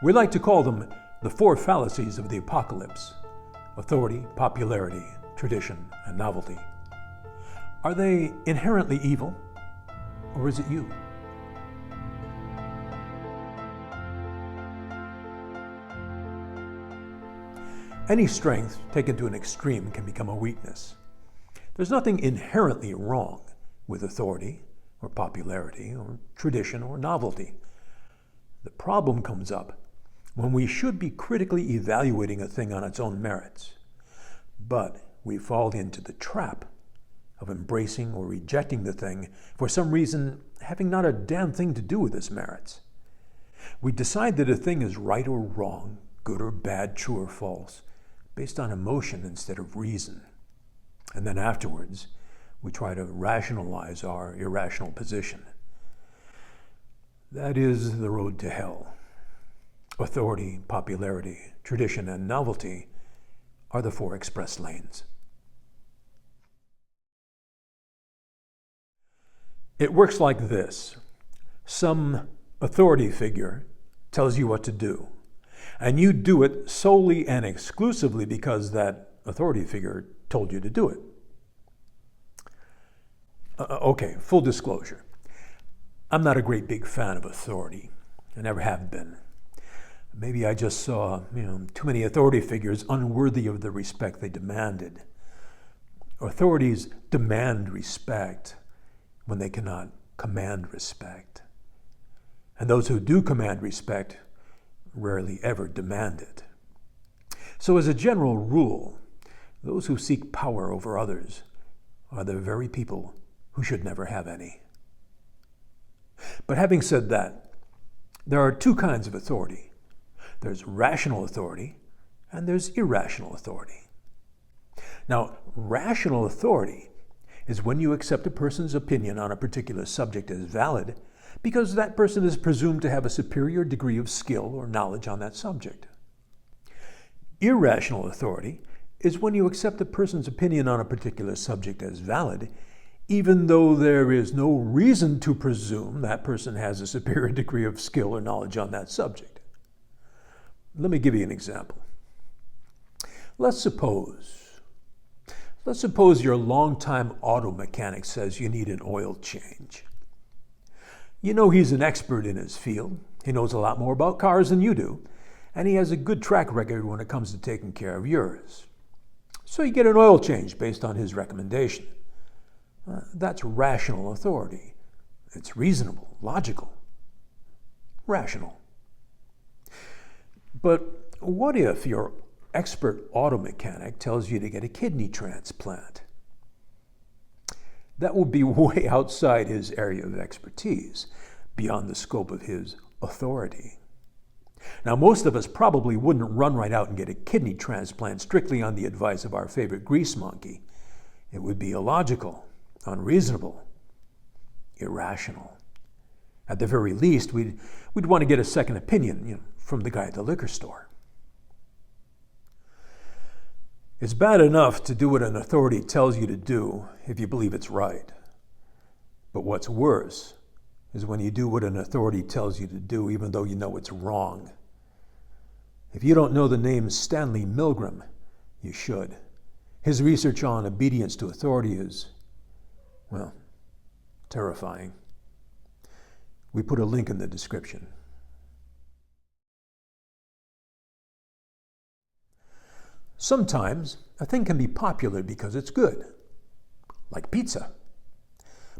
We like to call them the four fallacies of the apocalypse: authority, popularity, tradition, and novelty. Are they inherently evil, or is it you? Any strength taken to an extreme can become a weakness. There's nothing inherently wrong with authority, or popularity, or tradition, or novelty. The problem comes up when we should be critically evaluating a thing on its own merits, but we fall into the trap of embracing or rejecting the thing for some reason having not a damn thing to do with its merits. We decide that a thing is right or wrong, good or bad, true or false, based on emotion instead of reason. And then afterwards, we try to rationalize our irrational position. That is the road to hell. Authority, popularity, tradition, and novelty are the four express lanes. It works like this. Some authority figure tells you what to do, and you do it solely and exclusively because that authority figure told you to do it. Okay, full disclosure. I'm not a great big fan of authority. I never have been. Maybe I just saw, too many authority figures unworthy of the respect they demanded. Authorities demand respect when they cannot command respect. And those who do command respect rarely ever demand it. So as a general rule, those who seek power over others are the very people who should never have any. But having said that, there are two kinds of authority. There's rational authority, and there's irrational authority. Now, rational authority is when you accept a person's opinion on a particular subject as valid because that person is presumed to have a superior degree of skill or knowledge on that subject. Irrational authority is when you accept a person's opinion on a particular subject as valid even though there is no reason to presume that person has a superior degree of skill or knowledge on that subject. Let me give you an example. Let's suppose your longtime auto mechanic says you need an oil change. You know he's an expert in his field. He knows a lot more about cars than you do, and he has a good track record when it comes to taking care of yours. So you get an oil change based on his recommendation. That's rational authority. It's reasonable, logical, rational. But what if your expert auto mechanic tells you to get a kidney transplant? That would be way outside his area of expertise, beyond the scope of his authority. Now, most of us probably wouldn't run right out and get a kidney transplant strictly on the advice of our favorite grease monkey. It would be illogical, unreasonable, irrational. At the very least, we'd want to get a second opinion, from the guy at the liquor store. It's bad enough to do what an authority tells you to do if you believe it's right. But what's worse is when you do what an authority tells you to do even though you know it's wrong. If you don't know the name Stanley Milgram, you should. His research on obedience to authority is, well, terrifying. We put a link in the description. Sometimes a thing can be popular because it's good, like pizza.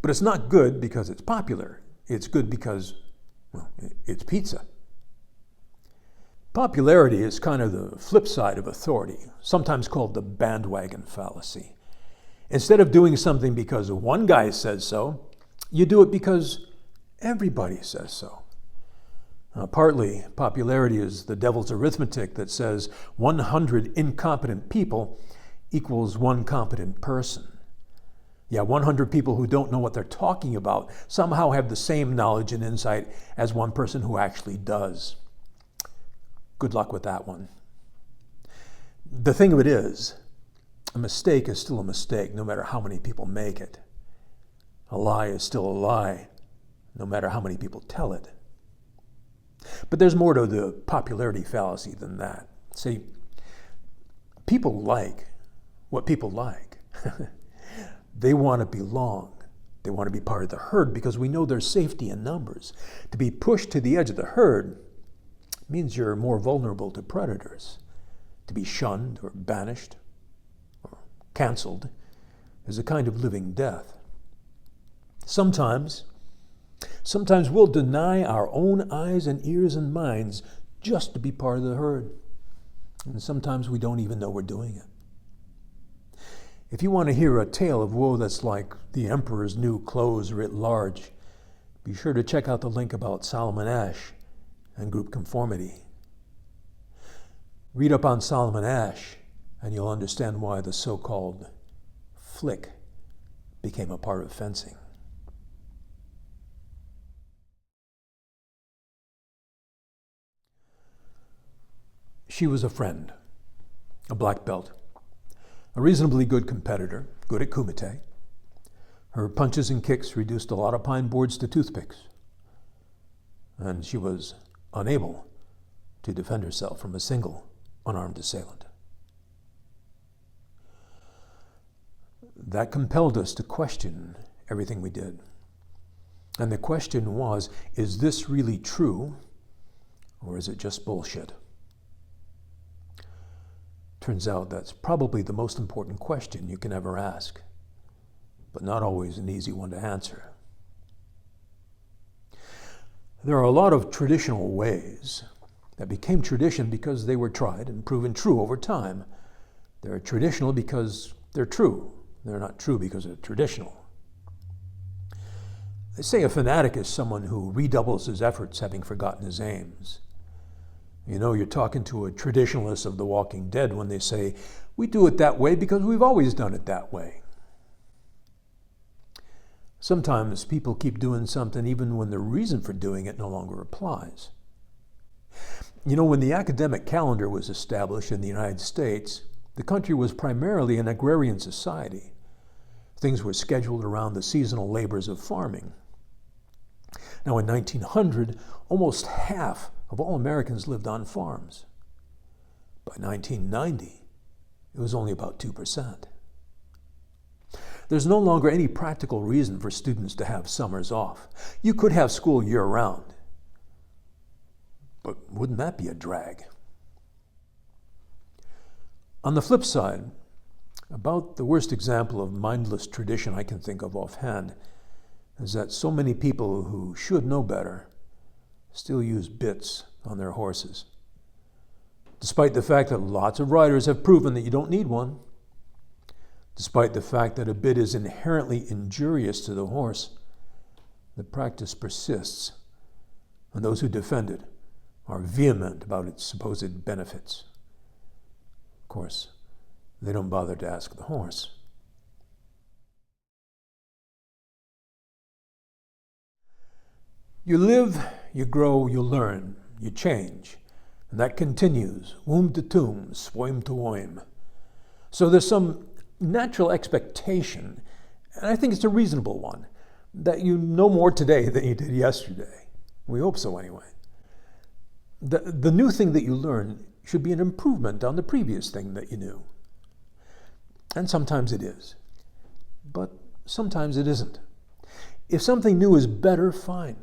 But it's not good because it's popular. It's good because, well, it's pizza. Popularity is kind of the flip side of authority, sometimes called the bandwagon fallacy. Instead of doing something because one guy says so, you do it because everybody says so. Partly, popularity is the devil's arithmetic that says 100 incompetent people equals one competent person. Yeah, 100 people who don't know what they're talking about somehow have the same knowledge and insight as one person who actually does. Good luck with that one. The thing of it is, a mistake is still a mistake, no matter how many people make it. A lie is still a lie, no matter how many people tell it. But there's more to the popularity fallacy than that. See, people like what people like. They want to belong. They want to be part of the herd because we know there's safety in numbers. To be pushed to the edge of the herd means you're more vulnerable to predators. To be shunned or banished or canceled is a kind of living death. Sometimes we'll deny our own eyes and ears and minds just to be part of the herd. And sometimes we don't even know we're doing it. If you want to hear a tale of woe that's like the emperor's new clothes writ large, be sure to check out the link about Solomon Asch and group conformity. Read up on Solomon Asch, and you'll understand why the so-called flick became a part of fencing. She was a friend, a black belt, a reasonably good competitor, good at kumite. Her punches and kicks reduced a lot of pine boards to toothpicks, and she was unable to defend herself from a single unarmed assailant. That compelled us to question everything we did. And the question was, is this really true, or is it just bullshit? Turns out that's probably the most important question you can ever ask, but not always an easy one to answer. There are a lot of traditional ways that became tradition because they were tried and proven true over time. They're traditional because they're true. They're not true because they're traditional. They say a fanatic is someone who redoubles his efforts having forgotten his aims. You know, you're talking to a traditionalist of The Walking Dead when they say, we do it that way because we've always done it that way. Sometimes people keep doing something even when the reason for doing it no longer applies. You know, when the academic calendar was established in the United States, the country was primarily an agrarian society. Things were scheduled around the seasonal labors of farming. Now, in 1900, almost half of all Americans lived on farms. By 1990, it was only about 2%. There's no longer any practical reason for students to have summers off. You could have school year-round, but wouldn't that be a drag? On the flip side, about the worst example of mindless tradition I can think of offhand is that so many people who should know better still use bits on their horses, despite the fact that lots of riders have proven that you don't need one, despite the fact that a bit is inherently injurious to the horse. The practice persists, and those who defend it are vehement about its supposed benefits. Of course, they don't bother to ask the horse. You live, you grow, you learn, you change, and that continues, womb to tomb, swoim to woim. So there's some natural expectation, and I think it's a reasonable one, that you know more today than you did yesterday. We hope so anyway. The new thing that you learn should be an improvement on the previous thing that you knew. And sometimes it is, but sometimes it isn't. If something new is better, fine.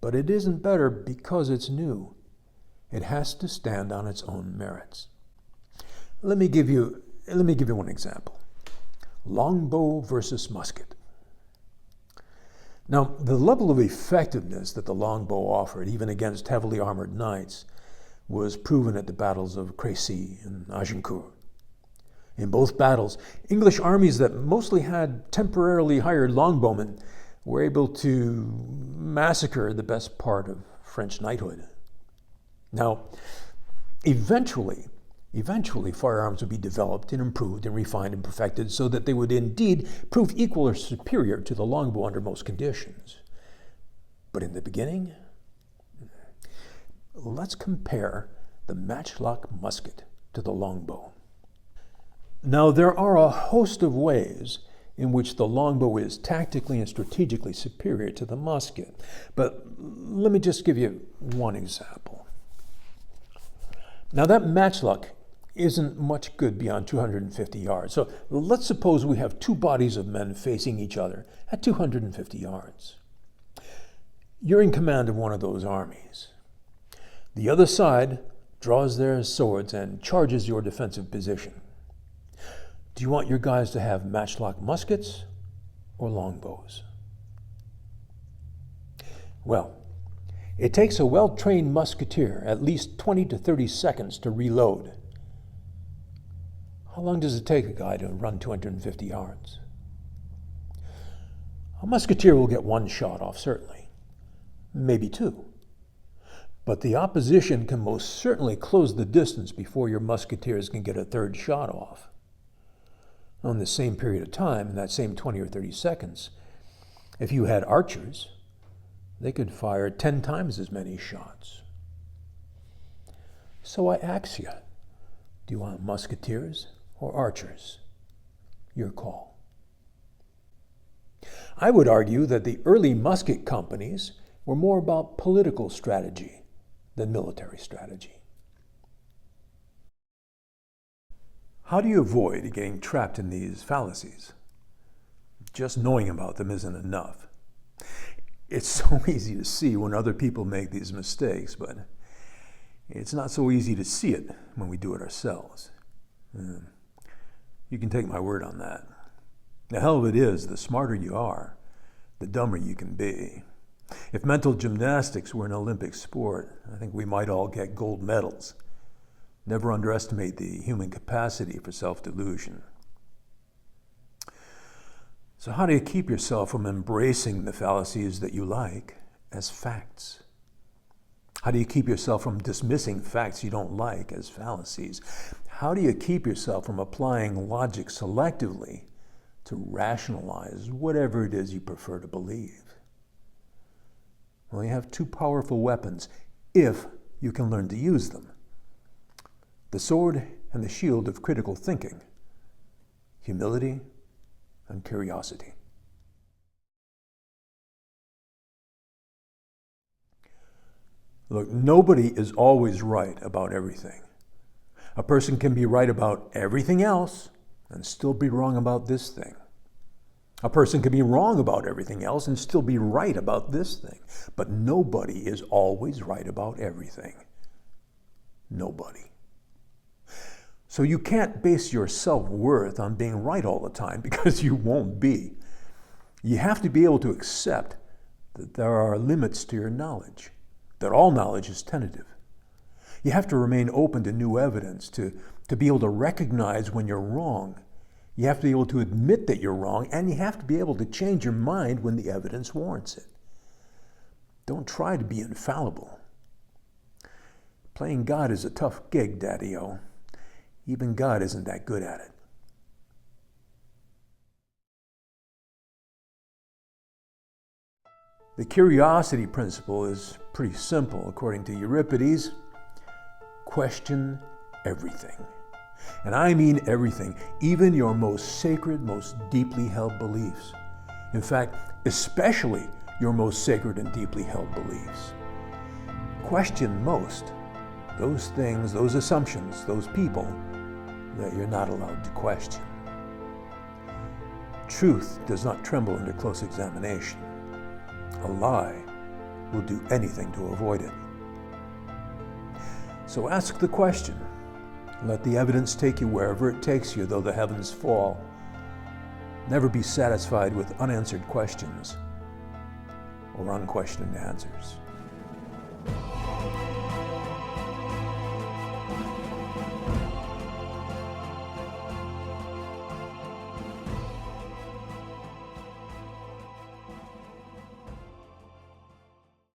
But it isn't better because it's new. It has to stand on its own merits. Let me give you one example. Longbow versus musket. Now, the level of effectiveness that the longbow offered, even against heavily armored knights, was proven at the battles of Crécy and Agincourt. In both battles, English armies that mostly had temporarily hired longbowmen were able to massacre the best part of French knighthood. Now, eventually firearms would be developed and improved and refined and perfected so that they would indeed prove equal or superior to the longbow under most conditions. But in the beginning, let's compare the matchlock musket to the longbow. Now, there are a host of ways in which the longbow is tactically and strategically superior to the musket. But let me just give you one example. Now that matchlock isn't much good beyond 250 yards. So let's suppose we have two bodies of men facing each other at 250 yards. You're in command of one of those armies. The other side draws their swords and charges your defensive position. Do you want your guys to have matchlock muskets or longbows? Well, it takes a well-trained musketeer at least 20 to 30 seconds to reload. How long does it take a guy to run 250 yards? A musketeer will get one shot off, certainly. Maybe two. But the opposition can most certainly close the distance before your musketeers can get a third shot off. On the same period of time, in that same 20 or 30 seconds, if you had archers, they could fire 10 times as many shots. So I ask you, do you want musketeers or archers? Your call. I would argue that the early musket companies were more about political strategy than military strategy. How do you avoid getting trapped in these fallacies? Just knowing about them isn't enough. It's so easy to see when other people make these mistakes, but it's not so easy to see it when we do it ourselves. You can take my word on that. The hell of it is, the smarter you are, the dumber you can be. If mental gymnastics were an Olympic sport, I think we might all get gold medals. Never underestimate the human capacity for self-delusion. So how do you keep yourself from embracing the fallacies that you like as facts? How do you keep yourself from dismissing facts you don't like as fallacies? How do you keep yourself from applying logic selectively to rationalize whatever it is you prefer to believe? Well, you have two powerful weapons if you can learn to use them. The sword and the shield of critical thinking, humility and curiosity. Look, nobody is always right about everything. A person can be right about everything else and still be wrong about this thing. A person can be wrong about everything else and still be right about this thing. But nobody is always right about everything. Nobody. So you can't base your self-worth on being right all the time, because you won't be. You have to be able to accept that there are limits to your knowledge, that all knowledge is tentative. You have to remain open to new evidence, to be able to recognize when you're wrong. You have to be able to admit that you're wrong, and you have to be able to change your mind when the evidence warrants it. Don't try to be infallible. Playing God is a tough gig, Daddy-o. Even God isn't that good at it. The curiosity principle is pretty simple. According to Euripides, question everything. And I mean everything, even your most sacred, most deeply held beliefs. In fact, especially your most sacred and deeply held beliefs. Question most those things, those assumptions, those people that you're not allowed to question. Truth does not tremble under close examination. A lie will do anything to avoid it. So ask the question. Let the evidence take you wherever it takes you, though the heavens fall. Never be satisfied with unanswered questions or unquestioned answers.